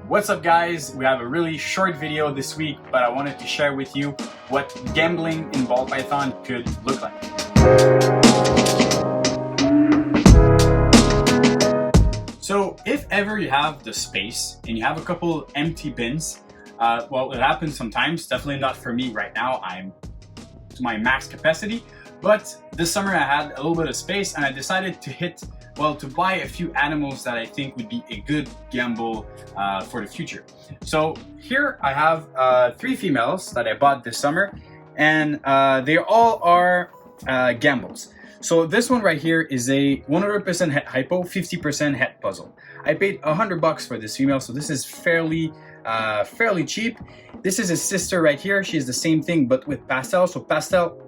What's up guys? We have a really short video this week, but I wanted to share with you what gambling in ball python could look like. So if ever you have the space and you have a couple empty bins, well, it happens sometimes, definitely not for me right now. I'm to my max capacity, but this summer I had a little bit of space and I decided to buy a few animals that I think would be a good gamble for the future. So here I have 3 females that I bought this summer, and they all are gambles. So this one right here is a 100% het hypo, 50% het puzzle. I paid $100 for this female, so this is fairly cheap. This is his sister right here. She is the same thing, but with pastel. So pastel,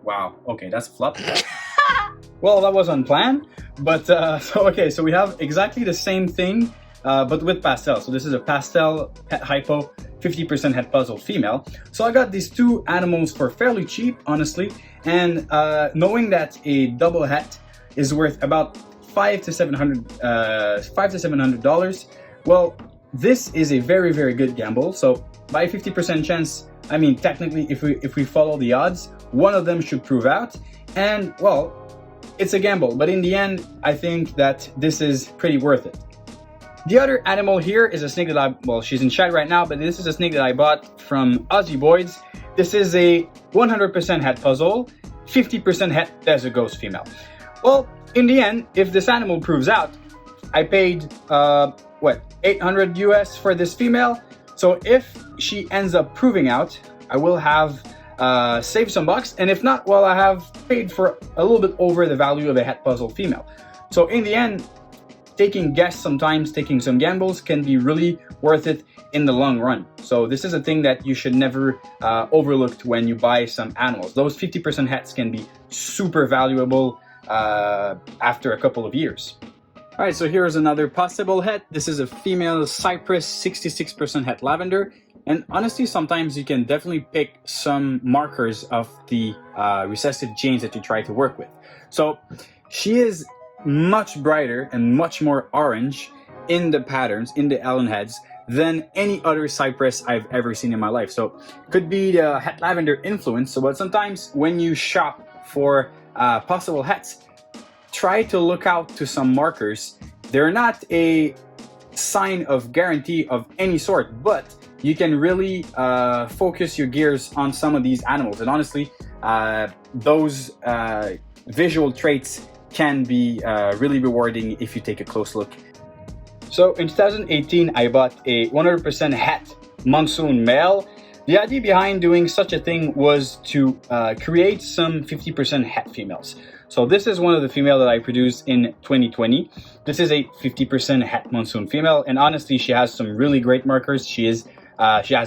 wow, okay, that's a flop. Well, that was unplanned, but so we have exactly the same thing, but with pastel. So this is a pastel het hypo, 50% het puzzle female. So I got these 2 animals for fairly cheap, honestly, and knowing that a double het is worth about $500 to $700, well, this is a very good gamble. So by 50% chance, I mean technically, if we follow the odds, one of them should prove out, and well, it's a gamble, but in the end, I think that this is pretty worth it. The other animal here is a snake that she's in chat right now, but this is a snake that I bought from Aussie Boys. This is a 100% het puzzle, 50% het desert ghost female. Well, in the end, if this animal proves out, I paid, $800 US for this female. So if she ends up proving out, I will have save some bucks, and if not, well, I have paid for a little bit over the value of a het puzzle female. So in the end, taking sometimes taking some gambles can be really worth it in the long run. So this is a thing that you should never overlook when you buy some animals. Those 50% hets can be super valuable after a couple of years. All right, so here's another possible het. This is a female Cypress 66% het lavender. And honestly, sometimes you can definitely pick some markers of the recessive genes that you try to work with. So she is much brighter and much more orange in the patterns, in the Allen heads, than any other Cypress I've ever seen in my life. So could be the het lavender influence. So, but sometimes when you shop for possible hets, try to look out to some markers. They're not a sign of guarantee of any sort, but you can really focus your gears on some of these animals. And honestly, those visual traits can be really rewarding if you take a close look. So in 2018, I bought a 100% het Monsoon male. The idea behind doing such a thing was to create some 50% het females. So this is one of the female that I produced in 2020. This is a 50% het Monsoon female, and honestly, she has some really great markers. She has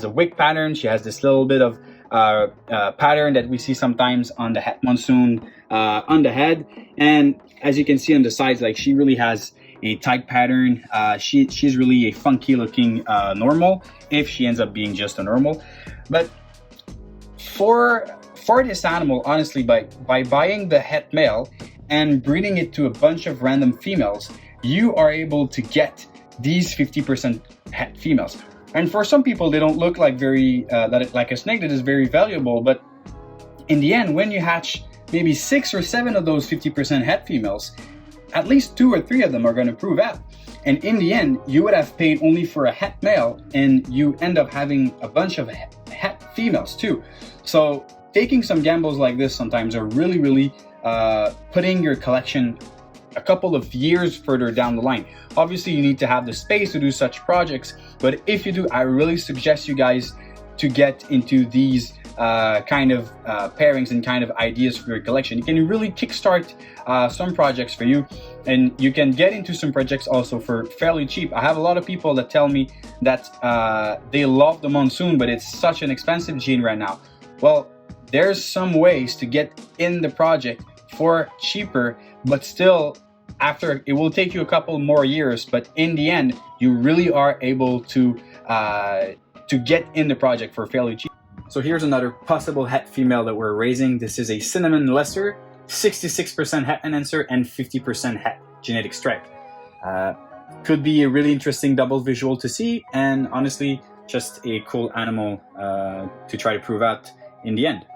a wick pattern. She has this little bit of pattern that we see sometimes on the het Monsoon on the head, and as you can see on the sides, like she really has a tight pattern. She's really a funky looking normal, if she ends up being just a normal. But for this animal, honestly, by buying the het male and breeding it to a bunch of random females, you are able to get these 50% het females. And for some people, they don't look like like a snake that is very valuable, but in the end, when you hatch maybe 6 or 7 of those 50% het females, at least 2 or 3 of them are going to prove out. And in the end, you would have paid only for a het male, and you end up having a bunch of het females too. So taking some gambles like this sometimes are really putting your collection a couple of years further down the line. Obviously, you need to have the space to do such projects, but if you do, I really suggest you guys to get into these kind of pairings and kind of ideas for your collection. You can really kickstart some projects for you, and you can get into some projects also for fairly cheap. I have a lot of people that tell me that they love the Monsoon, but it's such an expensive gene right now. Well, there's some ways to get in the project for cheaper, but still, after it will take you a couple more years, but in the end, you really are able to get in the project for fairly cheap. So here's another possible het female that we're raising. This is a cinnamon lesser, 66% het enhancer and 50% het genetic stripe. could be a really interesting double visual to see, and honestly, just a cool animal to try to prove out in the end.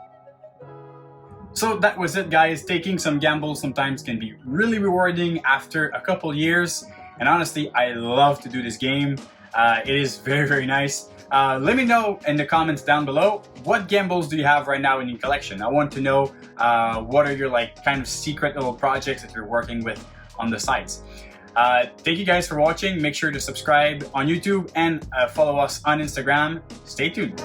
So that was it, guys. Taking some gambles sometimes can be really rewarding after a couple years, and honestly, I love to do this game. It is very, very nice. Let me know in the comments down below, what gambles do you have right now in your collection? I want to know what are your kind of secret little projects that you're working with on the sites. Thank you guys for watching. Make sure to subscribe on YouTube and follow us on Instagram. Stay tuned.